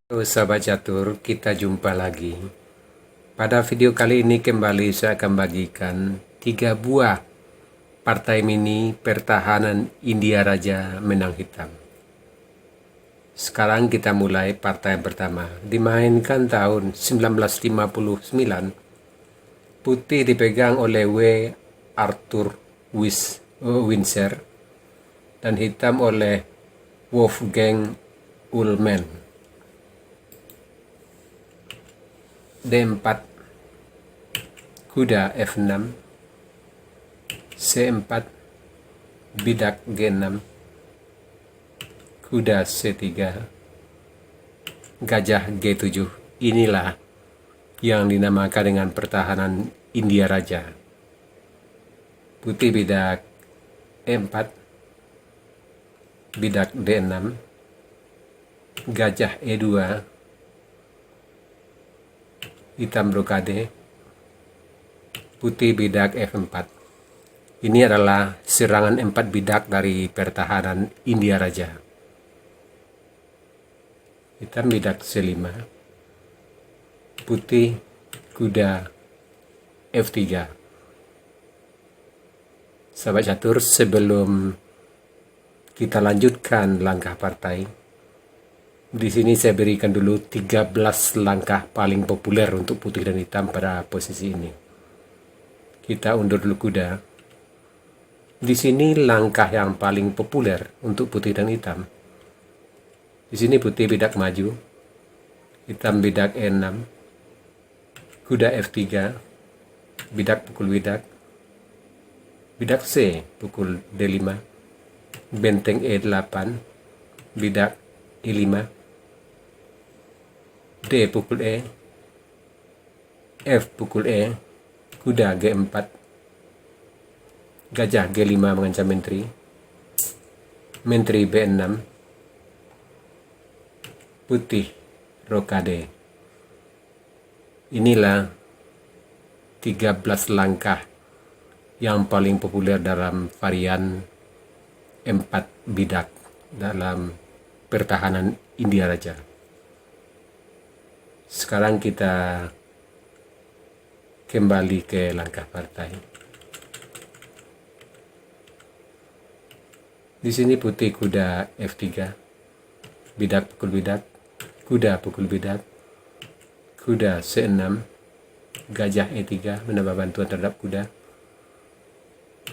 Halo sahabat catur, kita jumpa lagi. Pada video kali ini kembali saya akan bagikan 3 buah partai mini pertahanan India Raja Menang Hitam. Sekarang kita mulai partai yang pertama. Dimainkan tahun 1959. Putih dipegang oleh W. Arthur Windsor dan hitam oleh Wolfgang Ullmann. D4, kuda F6, C4, bidak G6, kuda C3, gajah G7. Inilah yang dinamakan dengan pertahanan India Raja. Putih bidak E4, bidak D6, gajah E2, hitam brokade, putih bidak F4. Ini adalah serangan 4 bidak dari pertahanan India Raja. Hitam bidak C5, putih kuda F3. Sahabat catur, sebelum kita lanjutkan langkah partai, di sini saya berikan dulu 13 langkah paling populer untuk putih dan hitam pada posisi ini. Kita undur dulu kuda. Di sini langkah yang paling populer untuk putih dan hitam. Di sini putih bidak maju, hitam bidak E6, kuda F3, bidak pukul bidak, bidak C pukul D5, benteng E8, bidak E5, D pukul E, F pukul E, kuda G4, gajah G5 mengancam menteri, menteri B6, putih rokade. Inilah 13 langkah yang paling populer dalam varian 4 bidak dalam pertahanan India Raja. Sekarang kita kembali ke langkah partai. Di sini putih kuda F3, bidak pukul bidak, kuda pukul bidak, kuda C6, gajah E3 menambah bantuan terhadap kuda,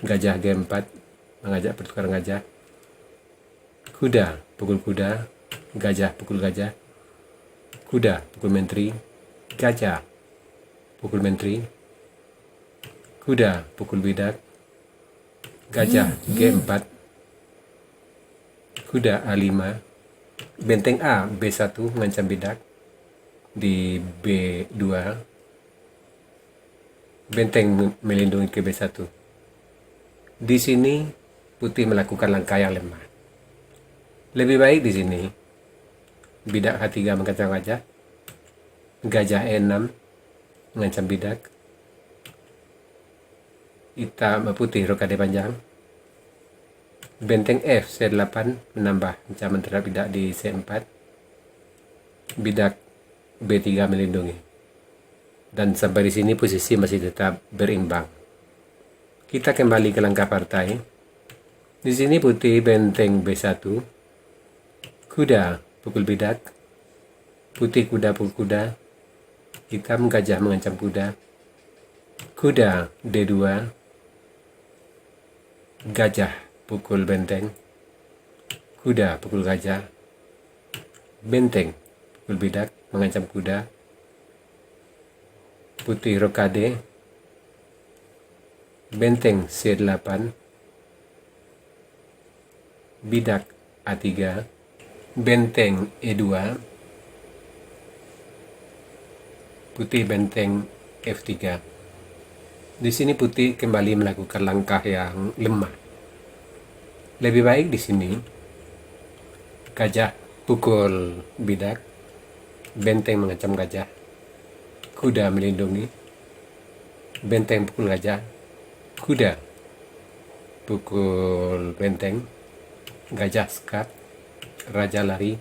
gajah G4 mengajak pertukaran gajah, kuda pukul kuda, gajah pukul gajah, kuda pukul menteri, gajah pukul menteri, kuda pukul bidak, gajah G4, kuda A5, benteng A B1 mengancam bidak di B2, benteng melindungi ke B1. Di sini putih melakukan langkah yang lemah. Lebih baik di sini bidak H3 mengancam gajah, gajah E6 mengancam bidak, hitam putih rokade panjang, benteng F C8 menambah ancaman terhadap bidak di C4, bidak B3 melindungi. Dan sampai di sini posisi masih tetap berimbang. Kita kembali ke langkah partai. Di sini putih benteng B1, kuda pukul bidak, putih kuda pukul kuda, hitam gajah mengancam kuda, kuda D2, gajah pukul benteng, kuda pukul gajah, benteng pukul bidak mengancam kuda, putih rokade, benteng C8, bidak A3, benteng E2, putih benteng F3. Di sini putih kembali melakukan langkah yang lemah. Lebih baik di sini gajah pukul bidak, benteng mengancam gajah, kuda melindungi, benteng pukul gajah, kuda pukul benteng, gajah skat, raja lari,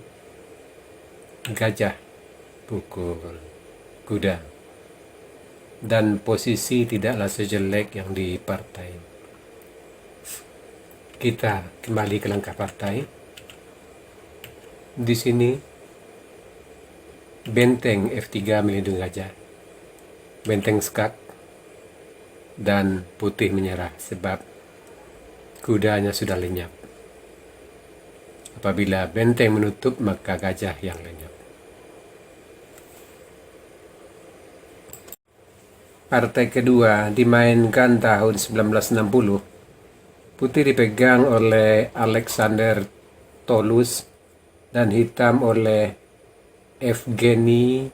gajah pukul kuda. Dan posisi tidaklah sejelek yang di partai. Kita kembali ke langkah partai. Di sini benteng F3 melindungi gajah, benteng skak, dan putih menyerah sebab kudanya sudah lenyap. Apabila benteng menutup, maka gajah yang lenyap. Partai kedua dimainkan tahun 1960. Putih dipegang oleh Alexander Tolus dan hitam oleh Evgeny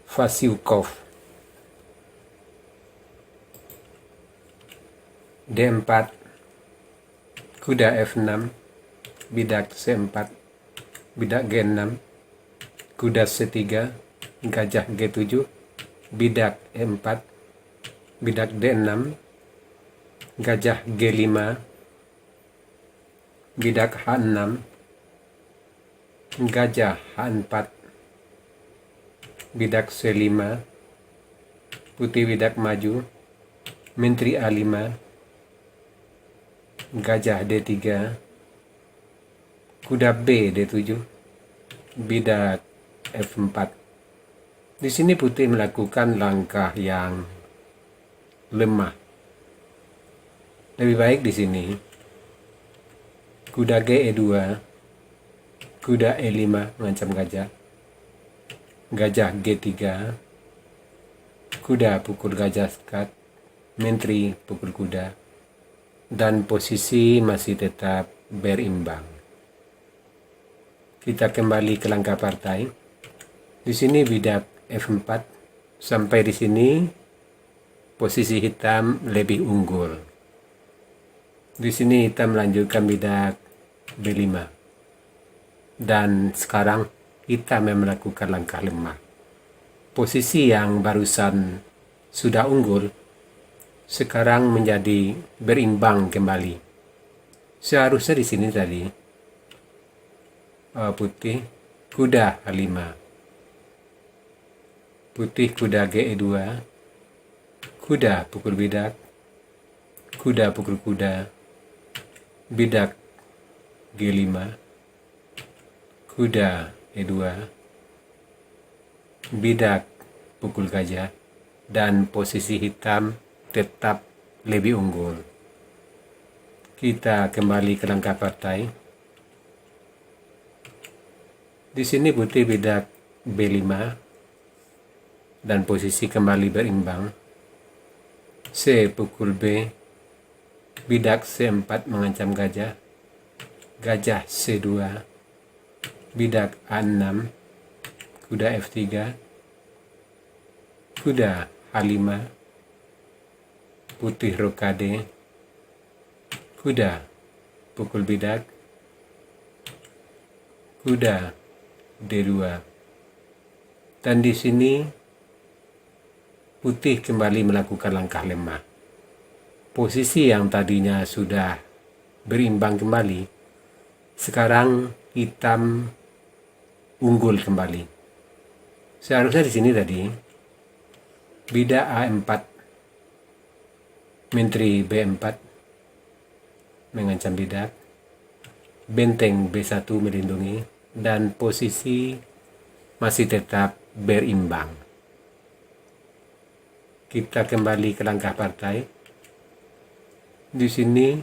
Vasyukov. D4, kuda F6, bidak C4, bidak G6, kuda C3, gajah G7, bidak E4, bidak D6, gajah G5, bidak H6, gajah H4, bidak C5, putih bidak maju, menteri A5, gajah D3, kuda B D7, bidak F4. Di sini putih melakukan langkah yang lemah. Lebih baik di sini kuda G E2, kuda E5 mengancam gajah, gajah G3, kuda pukul gajah skat, menteri pukul kuda, dan posisi masih tetap berimbang. Kita kembali ke langkah partai. Di sini bidak F4. Sampai di sini posisi hitam lebih unggul. Di sini hitam melanjutkan bidak B5. Dan sekarang hitam yang melakukan langkah lemah. Posisi yang barusan sudah unggul sekarang menjadi berimbang kembali. Seharusnya di sini tadi putih kuda H5, putih kuda GE2, kuda pukul bidak, kuda pukul kuda, bidak G5, kuda E2, bidak pukul gajah, dan posisi hitam tetap lebih unggul. Kita kembali ke langkah partai. Di sini putih bidak B5 dan posisi kembali berimbang. C pukul B, bidak C4 mengancam gajah, gajah C2, bidak A6, kuda F3, kuda H5, putih rokade, kuda pukul bidak, kuda D2. Dan di sini putih kembali melakukan langkah lemah. Posisi yang tadinya sudah berimbang kembali, sekarang hitam unggul kembali. Seharusnya di sini tadi bidak A4, menteri B4 mengancam bidak, benteng B1 melindungi, dan posisi masih tetap berimbang. Kita kembali ke langkah partai. Di sini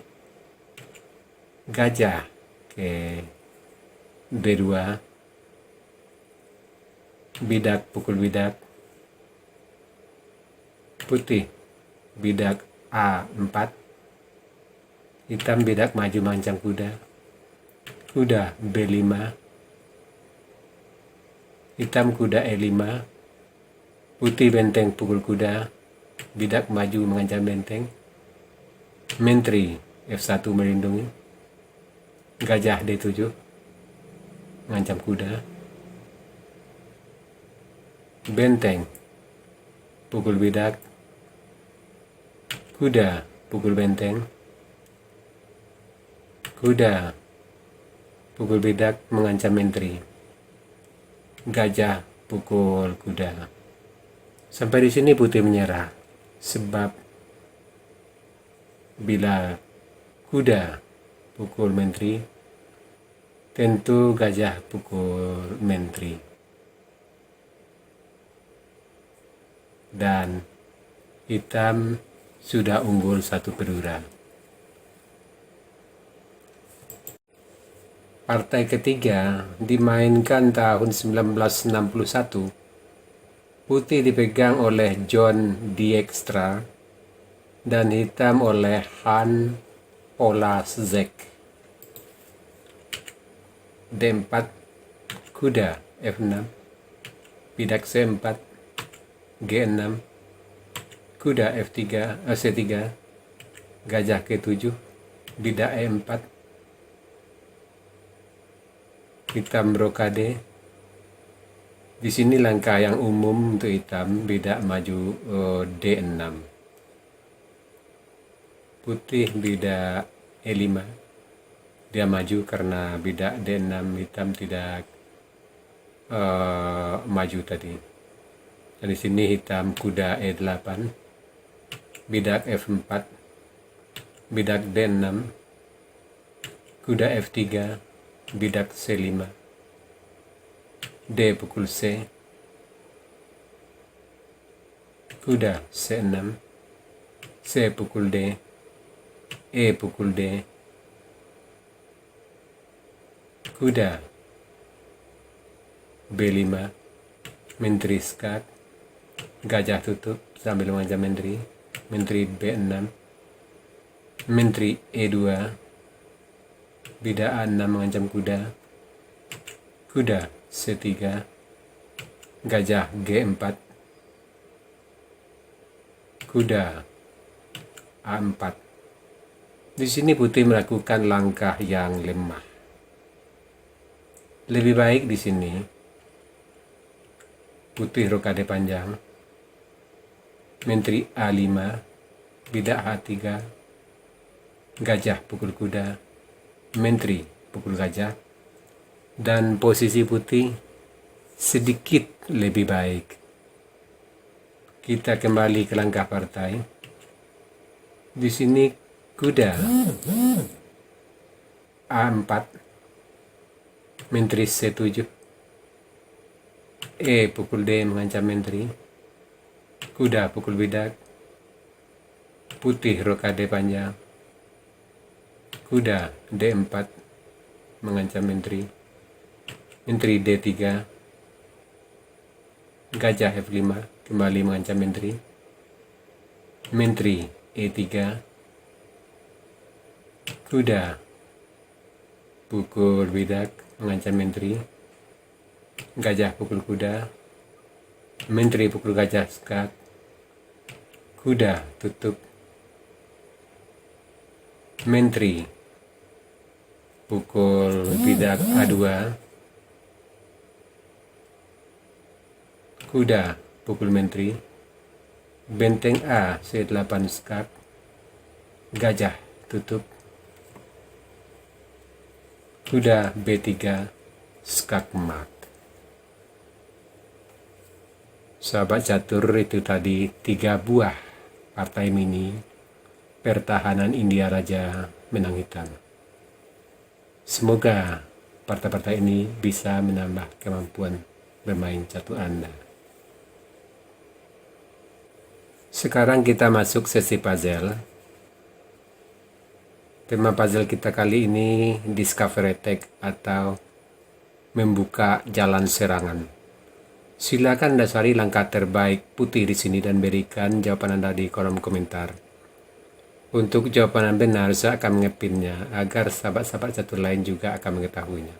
gajah ke D2, bidak pukul bidak, putih bidak A4, hitam bidak maju mengancam kuda, kuda B5, hitam kuda E5, putih benteng pukul kuda, bidak maju mengancam benteng, menteri F1 melindungi, gajah D7 mengancam kuda, benteng pukul bidak, kuda pukul benteng, kuda pukul bidak mengancam menteri, gajah pukul kuda. Sampai di sini putih menyerah, sebab bila kuda pukul menteri, tentu gajah pukul menteri. Dan hitam sudah unggul 1 pedura. Partai ketiga dimainkan tahun 1961. Putih dipegang oleh John Dijkstra dan hitam oleh Han Polasek. D4 kuda F6, bidak C4, G6, kuda F3, C3, gajah K7, bidak E4, hitam brokade. Di sini langkah yang umum untuk hitam, bidak maju D6. Putih bidak E5. Dia maju karena bidak D6 hitam tidak maju tadi. Dan di sini hitam kuda E8, bidak F4, bidak D6, kuda F3, bidak C5, D pukul C, kuda C6, C pukul D, E pukul D, kuda B5, menteri skak, gajah tutup sambil mengancam menteri, menteri B6, menteri E2, bidak A6 mengancam kuda, kuda C3, gajah G4, kuda A4. Di sini putih melakukan langkah yang lemah. Lebih baik di sini putih rokade panjang, menteri A5, bidak H3, gajah pukul kuda, menteri pukul gajah, dan posisi putih sedikit lebih baik. Kita kembali ke langkah partai. Di sini kuda A4, menteri C7, E pukul D mengancam menteri, kuda pukul bidak, putih rokade panjang, kuda D4 mengancam menteri, menteri D3, gajah F5 kembali mengancam menteri, menteri E3, kuda pukul bidak mengancam menteri, gajah pukul kuda, menteri pukul gajah skak, kuda tutup, menteri pukul bidak A2, kuda pukul menteri, benteng A C8 skak, gajah tutup, kuda B3 skak mat. Sahabat catur, itu tadi 3 buah partai mini pertahanan India Raja menang hitam. Semoga partai-partai ini bisa menambah kemampuan bermain catur Anda. Sekarang kita masuk sesi puzzle. Tema puzzle kita kali ini Discover Attack atau membuka jalan serangan. Silakan dasari langkah terbaik putih di sini dan berikan jawaban Anda di kolom komentar. Untuk jawaban yang benar, saya akan mengepinnya agar sahabat-sahabat catur lain juga akan mengetahuinya.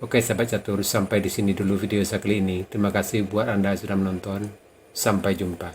Oke sahabat catur, sampai di sini dulu video saya kali ini. Terima kasih buat Anda yang sudah menonton. Sampai jumpa.